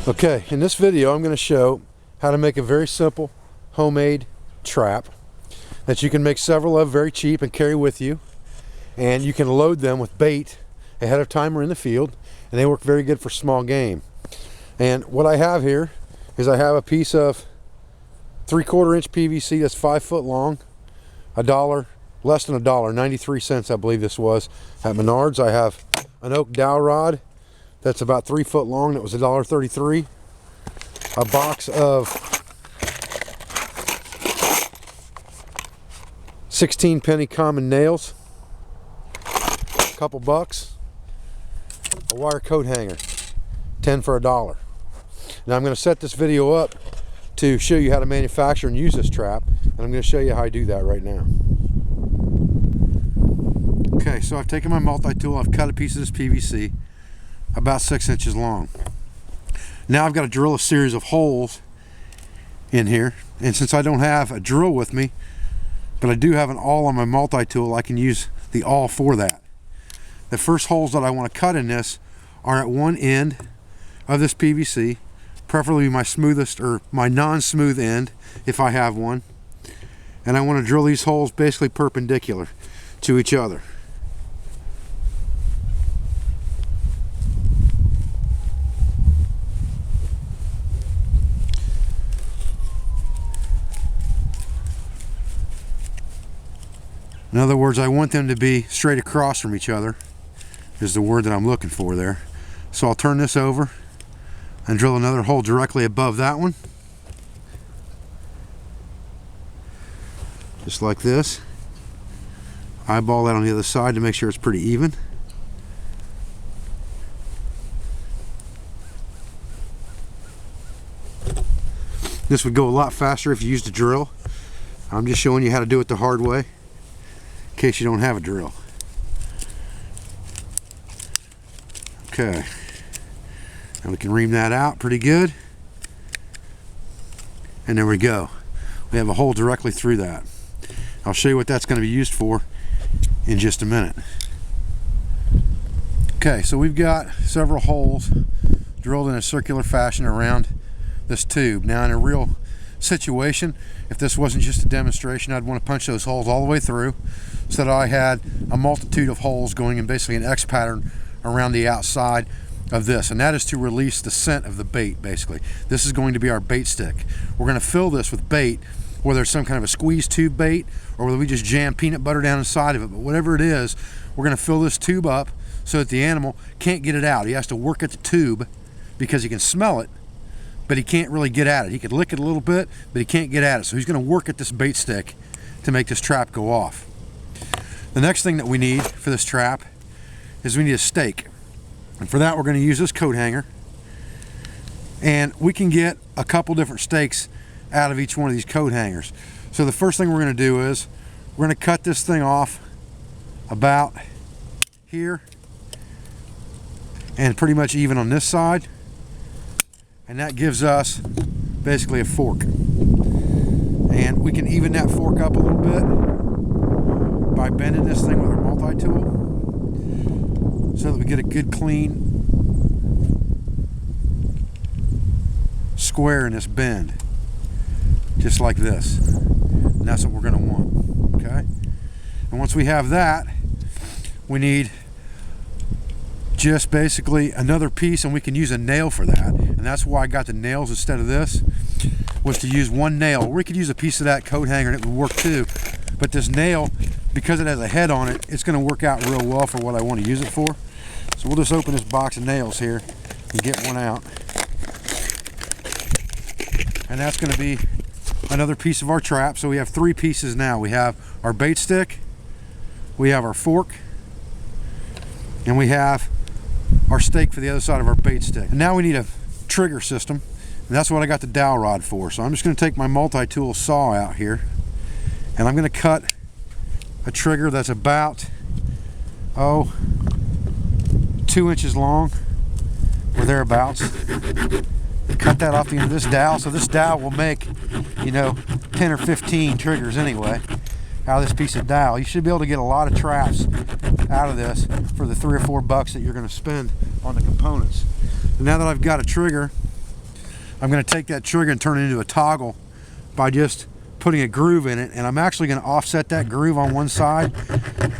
Okay, in this video I'm going to show how to make a very simple homemade trap that you can make several of very cheap and carry with you, and you can load them with bait ahead of time or in the field, and they work very good for small game. And what I have here is I have a piece of 3/4 inch PVC that's 5 foot long, less than $1, 93 cents I believe this was at Menards. I have an oak dowel rod that's about 3 foot long, that was $1.33. A box of 16 penny common nails, a couple bucks, a wire coat hanger, 10 for $1. Now I'm going to set this video up to show you how to manufacture and use this trap, and I'm going to show you how I do that right now. Okay, so I've taken my multi-tool, I've cut a piece of this PVC about 6 inches long. Now I've got to drill a series of holes in here, and since I don't have a drill with me, but I do have an awl on my multi-tool, I can use the awl for that. The first holes that I want to cut in this are at one end of this PVC, preferably my smoothest or my non-smooth end if I have one, and I want to drill these holes basically perpendicular to each other. In other words, I want them to be straight across from each other, is the word that I'm looking for there. So I'll turn this over and drill another hole directly above that one. Just like this. Eyeball that on the other side to make sure it's pretty even. This would go a lot faster if you used a drill. I'm just showing you how to do it the hard way, in case you don't have a drill. Okay, and we can ream that out pretty good, and there we go. We have a hole directly through that. I'll show you what that's going to be used for in just a minute. Okay, so we've got several holes drilled in a circular fashion around this tube. Now in a real situation, if this wasn't just a demonstration, I'd want to punch those holes all the way through so that I had a multitude of holes going in basically an X pattern around the outside of this, and that is to release the scent of the bait. Basically, this is going to be our bait stick. We're going to fill this with bait, whether it's some kind of a squeeze tube bait or whether we just jam peanut butter down inside of it, but whatever it is, we're going to fill this tube up so that the animal can't get it out. He has to work at the tube because he can smell it, but he can't really get at it. He could lick it a little bit, but he can't get at it. So he's going to work at this bait stick to make this trap go off. The next thing that we need for this trap is we need a stake. And for that, we're going to use this coat hanger. And we can get a couple different stakes out of each one of these coat hangers. So the first thing we're going to do is we're going to cut this thing off about here and pretty much even on this side. And that gives us basically a fork. And we can even that fork up a little bit by bending this thing with our multi-tool so that we get a good clean square in this bend, just like this. And that's what we're going to want. Okay, and once we have that, we need just basically another piece, and we can use a nail for that, and that's why I got the nails instead of this, was to use one nail. Or we could use a piece of that coat hanger and it would work too, but this nail, because it has a head on it, it's going to work out real well for what I want to use it for. So we'll just open this box of nails here and get one out, and that's going to be another piece of our trap. So we have 3 pieces now. We have our bait stick, we have our fork, and we have our stake for the other side of our bait stick. And now we need a trigger system, and that's what I got the dowel rod for. So I'm just going to take my multi-tool saw out here, and I'm going to cut a trigger that's about 2 inches long or thereabouts. Cut that off the end of this dowel. So this dowel will make, 10 or 15 triggers anyway out of this piece of dowel. You should be able to get a lot of traps out of this for the $3 or $4 that you're going to spend on the components. And now that I've got a trigger I'm going to take that trigger and turn it into a toggle by just putting a groove in it, and I'm actually going to offset that groove on one side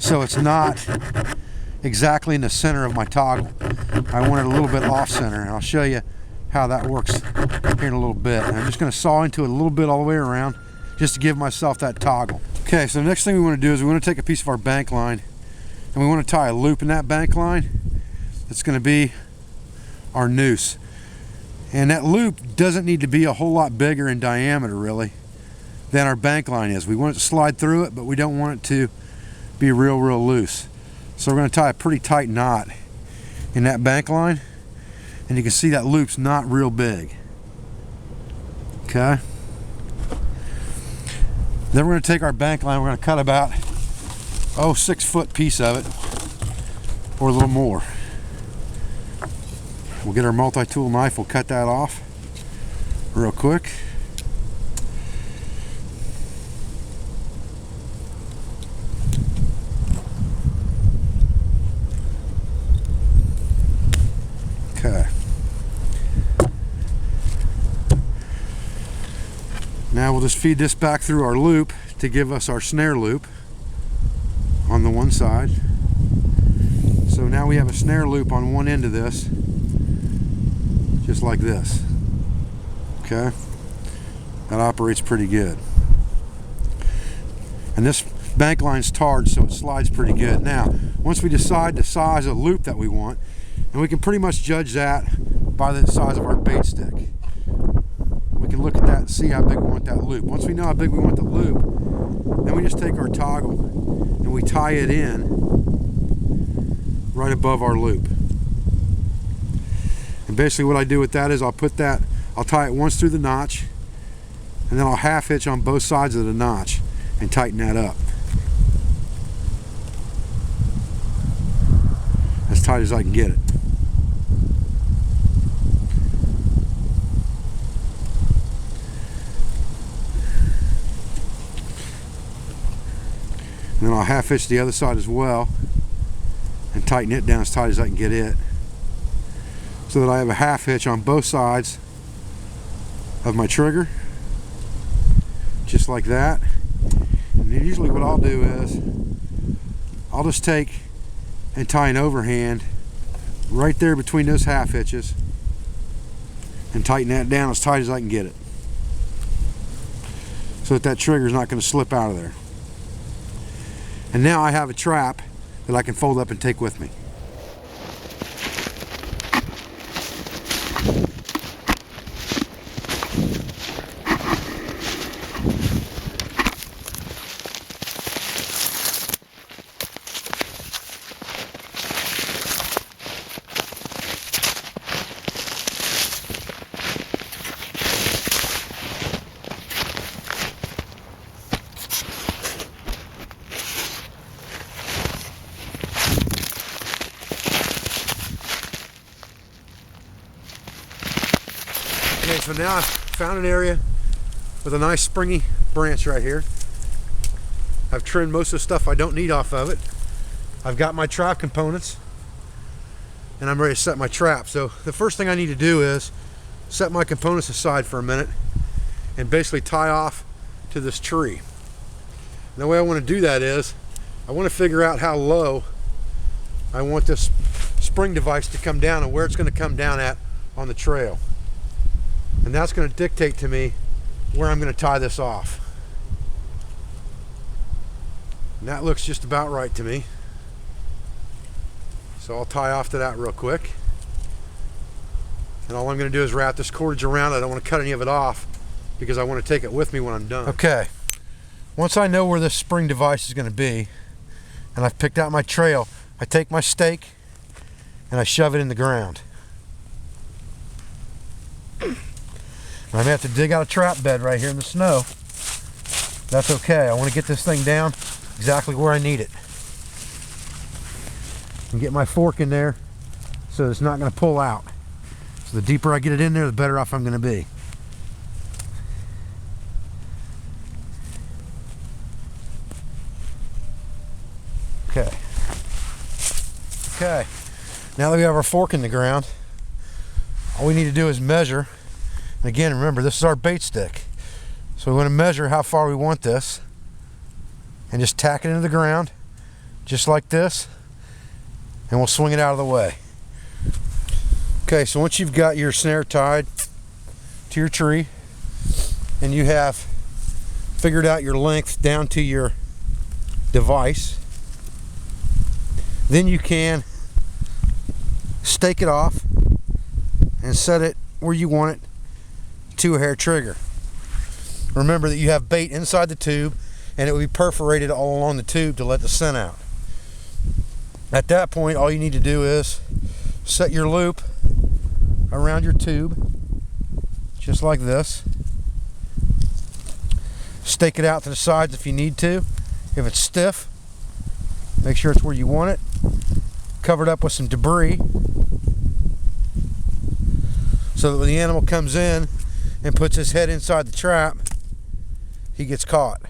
so it's not exactly in the center of my toggle. I want it a little bit off center, and I'll show you how that works here in a little bit. And I'm just going to saw into it a little bit all the way around just to give myself that toggle. Okay, so the next thing we want to do is we want to take a piece of our bank line and we want to tie a loop in that bank line. That's going to be our noose. And that loop doesn't need to be a whole lot bigger in diameter really than our bank line is. We want it to slide through it, but we don't want it to be real loose. So we're going to tie a pretty tight knot in that bank line, and you can see that loop's not real big. Okay. Then we're going to take our bank line, we're going to cut about 6-foot piece of it, or a little more. We'll get our multi-tool knife, we'll cut that off real quick. Okay. Now we'll just feed this back through our loop to give us our snare loop on the one side. So now we have a snare loop on one end of this, just like this. Okay, that operates pretty good. And this bank line's tarred, so it slides pretty good. Now, once we decide the size of loop that we want, and we can pretty much judge that by the size of our bait stick. We can look at that and see how big we want that loop. Once we know how big we want the loop, then we just take our toggle and we tie it in right above our loop. And basically what I do with that is I'll tie it once through the notch, and then I'll half hitch on both sides of the notch and tighten that up. As tight as I can get it. And then I'll half hitch the other side as well and tighten it down as tight as I can get it, so that I have a half hitch on both sides of my trigger, just like that. And then usually what I'll do is I'll just take and tie an overhand right there between those half hitches and tighten that down as tight as I can get it, so that trigger is not going to slip out of there. And now I have a trap that I can fold up and take with me. Okay, so now I've found an area with a nice springy branch right here. I've trimmed most of the stuff I don't need off of it. I've got my trap components, and I'm ready to set my trap. So the first thing I need to do is set my components aside for a minute and basically tie off to this tree. And the way I want to do that is I want to figure out how low I want this spring device to come down and where it's going to come down at on the trail. And that's going to dictate to me where I'm going to tie this off. And that looks just about right to me. So I'll tie off to that real quick. And all I'm going to do is wrap this cordage around it. I don't want to cut any of it off because I want to take it with me when I'm done. Okay, once I know where this spring device is going to be and I've picked out my trail, I take my stake and I shove it in the ground. I'm going to have to dig out a trap bed right here in the snow. That's okay. I want to get this thing down exactly where I need it. And get my fork in there so it's not going to pull out. So the deeper I get it in there, the better off I'm going to be. Okay. Okay. Now that we have our fork in the ground, all we need to do is measure And again, remember, this is our bait stick. So we want to measure how far we want this and just tack it into the ground, just like this, and we'll swing it out of the way. Okay, so once you've got your snare tied to your tree and you have figured out your length down to your device, then you can stake it off and set it where you want it to a hair trigger. Remember that you have bait inside the tube and it will be perforated all along the tube to let the scent out. At that point, all you need to do is set your loop around your tube, just like this. Stake it out to the sides if you need to. If it's stiff, make sure it's where you want it. Cover it up with some debris so that when the animal comes in and puts his head inside the trap, he gets caught.